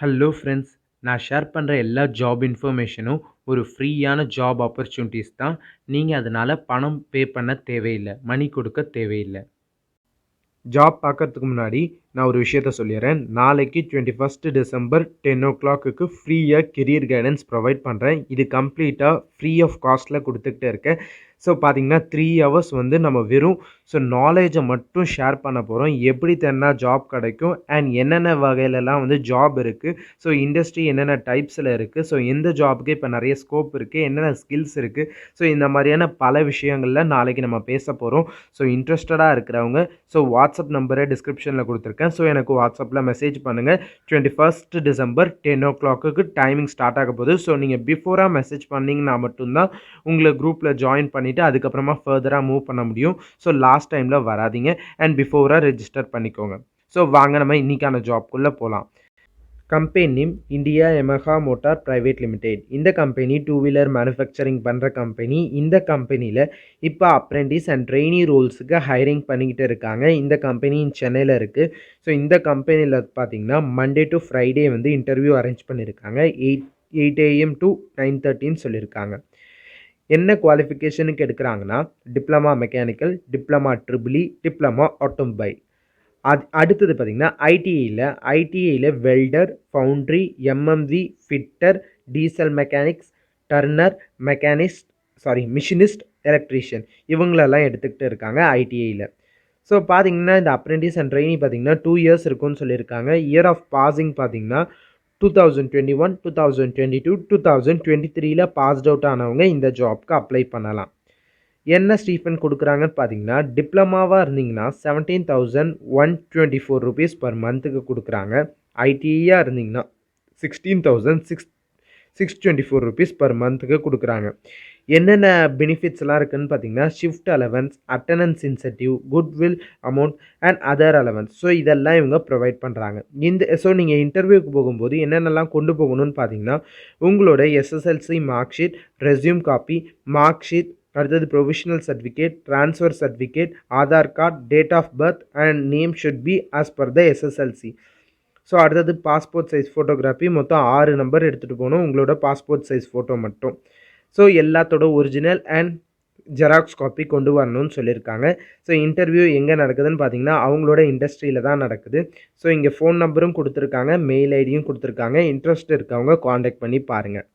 Hello friends, நான் share பண்ணுற எல்லா ஜாப் இன்ஃபர்மேஷனும் ஒரு ஃப்ரீயான ஜாப் ஆப்பர்ச்சுனிட்டிஸ் தான். நீங்கள் அதனால் பணம் பே பண்ண தேவையில்லை, மணி கொடுக்க தேவையில்லை. ஜாப் பார்க்கறதுக்கு முன்னாடி நான் ஒரு விஷயத்த சொல்லிடுறேன். நாளைக்கு 21 டிசம்பர் 10 o'clock ஃப்ரீயாக கெரியர் கைடன்ஸ் ப்ரொவைட் பண்ணுறேன். இது கம்ப்ளீட்டாக ஃப்ரீ ஆஃப் காஸ்ட்டில் கொடுத்துக்கிட்டே இருக்கேன். ஸோ பார்த்தீங்கன்னா 3 hours வந்து நம்ம வெறும் நாலேஜை மட்டும் ஷேர் பண்ண போகிறோம். எப்படி தேடினா ஜாப் கிடைக்கும் அண்ட் என்னென்ன வகையிலலாம் வந்து ஜாப் இருக்குது, ஸோ இண்டஸ்ட்ரி என்னென்ன டைப்ஸில் இருக்குது, ஸோ எந்த ஜாபுக்கு இப்போ நிறைய ஸ்கோப் இருக்குது, என்னென்ன ஸ்கில்ஸ் இருக்குது, ஸோ இந்த மாதிரியான பல விஷயங்களில் நாளைக்கு நம்ம பேச போகிறோம். ஸோ இன்ட்ரெஸ்டடாக இருக்கிறவங்க வாட்ஸ்அப் நம்பரை டிஸ்கிரிப்ஷனில் கொடுத்துருக்கேன். ஸோ எனக்கு வாட்ஸ்அப்பில் மெசேஜ் பண்ணுங்கள். 21 டிசம்பர் 10 o'clock டைமிங் ஸ்டார்ட் ஆக போகுது. ஸோ நீங்கள் பிஃபோராக மெசேஜ் பண்ணிங்கன்னா மட்டும்தான் உங்களை குரூப்பில் ஜாயின் பண்ணிவிட்டு அதுக்கப்புறமா ஃபர்தராக மூவ் பண்ண முடியும். ஸோ லாஸ்ட் டைமில் வராதிங்க அண்ட் பிஃபோராக ரெஜிஸ்டர் பண்ணிக்கோங்க. ஸோ வாங்க நம்ம இன்றைக்கான ஜாப்குள்ளே போகலாம். Company name India Yamaha motor private limited. இந்த கம்பெனி 2 வீலர் மேனுஃபேக்சரிங் பண்ணுற கம்பெனி. இந்த கம்பெனியில் இப்போ அப்ரெண்டிஸ் அண்ட் ட்ரெயினி ரோல்ஸுக்கு ஹைரிங் பண்ணிக்கிட்டு இருக்காங்க. இந்த கம்பெனி சென்னையில் இருக்குது. ஸோ இந்த கம்பெனியில் பார்த்தீங்கன்னா மண்டே டு ஃப்ரைடே வந்து இன்டர்வியூ அரேஞ்ச் பண்ணியிருக்காங்க. 8 AM to 9:30 சொல்லியிருக்காங்க. என்ன குவாலிஃபிகேஷனுக்கு எடுக்கிறாங்கன்னா diploma mechanical, diploma triple, diploma automobile. அடுத்தது பார்த்திங்கன்னா ஐடிஐயில் welder, foundry, MMV, fitter, diesel mechanics, turner, machinist, electrician இவங்களெல்லாம் எடுத்துக்கிட்டு இருக்காங்க ஐடிஐயில். ஸோ பார்த்திங்கன்னா இந்த அப்ரெண்டிஸ் அண்ட் ட்ரெயினி பார்த்திங்கன்னா 2 years இருக்குன்னு சொல்லியிருக்காங்க. இயர் ஆஃப் பாசிங் பார்த்திங்கன்னா 2021, 2022, 2023 பாஸ்ட் அவுட் ஆனவங்க இந்த ஜாப்க்கு அப்ளை பண்ணலாம். என்ன ஸ்டீஃபன் கொடுக்குறாங்கன்னு பார்த்தீங்கன்னா டிப்ளமாவாக இருந்தீங்கன்னா 17,124 rupees பர் மந்த்துக்கு கொடுக்குறாங்க. ஐடிஐயாக இருந்தீங்கன்னா 16,624 rupees பர் மந்த்துக்கு கொடுக்குறாங்க. என்னென்ன பெனிஃபிட்ஸ்லாம் இருக்குதுன்னு பார்த்தீங்கன்னா shift allowance, attendance incentive, goodwill amount and other allowance. So இதெல்லாம் இவங்க ப்ரொவைட் பண்ணுறாங்க. நீங்கள் இன்டர்வியூக்கு போகும்போது என்னென்னலாம் கொண்டு போகணும்னு பார்த்தீங்கன்னா உங்களோட SSLC mark sheet, resume copy, mark sheet, அடுத்தது provisional certificate, transfer certificate, Aadhaar card, date of birth and name should be as per the SSLC. So அடுத்தது பாஸ்போர்ட் சைஸ் ஃபோட்டோகிராஃபி, மொத்தம் 6 நம்பர் எடுத்துகிட்டு போகணும், உங்களோட பாஸ்போர்ட் சைஸ் ஃபோட்டோ மட்டும். So எல்லாத்தோட original and Xerox copy கொண்டு வரணும்னு சொல்லியிருக்காங்க. ஸோ இன்டர்வியூ எங்கே நடக்குதுன்னு பார்த்தீங்கன்னா அவங்களோட இண்டஸ்ட்ரியில் தான் நடக்குது. ஸோ இங்கே ஃபோன் நம்பரும் கொடுத்துருக்காங்க, மெயில் ஐடியும் கொடுத்துருக்காங்க. இன்ட்ரெஸ்ட் இருக்கவங்க காண்டாக்ட் பண்ணி பாருங்கள்.